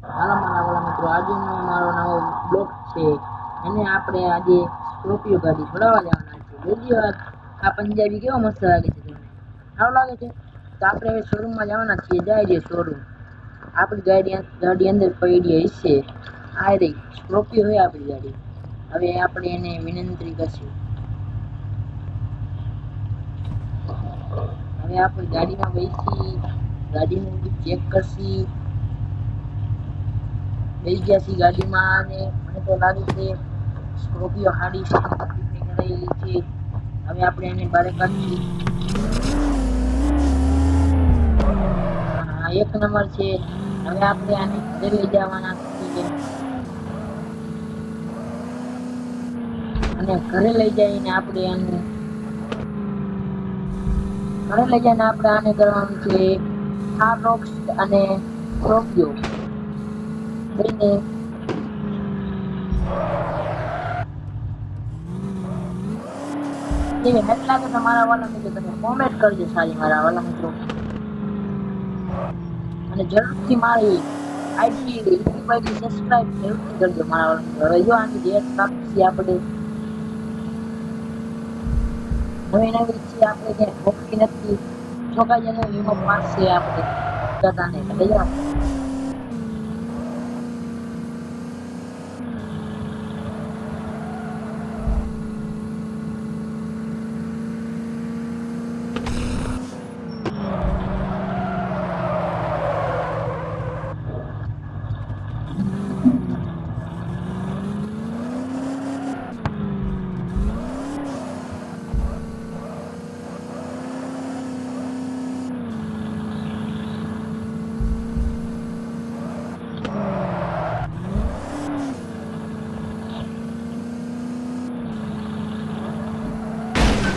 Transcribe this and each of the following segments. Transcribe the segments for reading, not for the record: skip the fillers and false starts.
હાલો મારા વાલા મિત્રો, આજનો મારો નવો બ્લોગ છે. અને આપણે આજે સ્કોર્પિયો ગાડી છોડાવવા જવાના છે. બીજી વાત, આ પંજાબી કેવો મસ્ત લાગે છે તમને? સારું લાગે છે? તો આપણે હવે શોરૂમમાં જવાના છીએ. જાય છે શોરૂમ. આપણી ગાડી અંદર પડી હશે. આ રહી સ્કોર્પિયો હોય આપણી ગાડી. હવે આપણે એને વિનંતી કરશું. હવે આપણે ગાડીમાં બેસી ગાડીનું ચેક કરશી. બેસી ગયા છીએ ગાડીમાં અને મને તો લાગે છે સ્કોર્પિયો હારી છે. હવે આપણે એને બારે કાઢી. હા, એક નંબર છે. હવે આપણે આને ઘરે લઈ જવાના છીએ. અને ઘરે લઈ જઈને આપણે આને કરવાનું છે થારરોક્સ અને સ્કોર્પિયો લઈને કેવી હેડ લાગે છે મારા વાલા મિત્રો? તમે કોમેન્ટ કરજો સારી મારા વાલા મિત્રો. અને જરૂરથી મારી આઈડી સબસ્ક્રાઇબ જરૂરથી કરજો મારા વાલા મિત્રો. હવે જો આની રેસ કાપી આપણે નવી નવી છે. આપણે ક્યાંય ઠોકતી નથી. ઠોકાઈ જવાનો વીમો પાસ છે આપણે દાદાને લઈ જાઓ.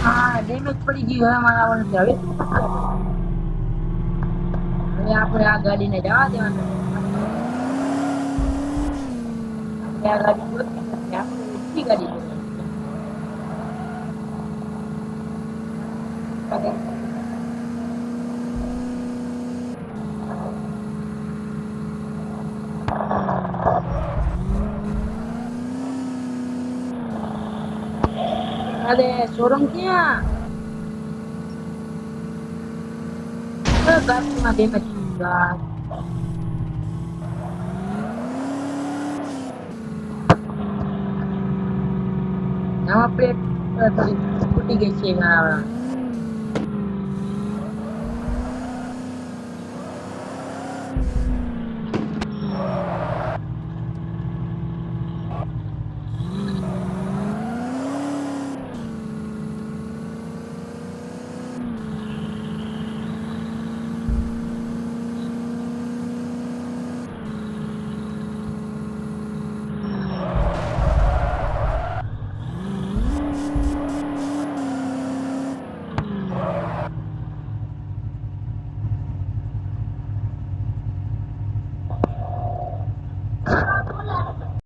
હા, ડેમેજ પડી ગયું. હવે મારા વાળા હવે શું કરશું આપણે? હવે આપણે આ ગાડીને જવા દેવાનું. આપણે આ ગાડી જોતી નથી. આપણે બીજી ગાડી જોવાની. અરે શોરૂમ ક્યાં? ગાડીમાં ડેમેજ નવા પ્લેટ ફૂટી ગઈ છે મારા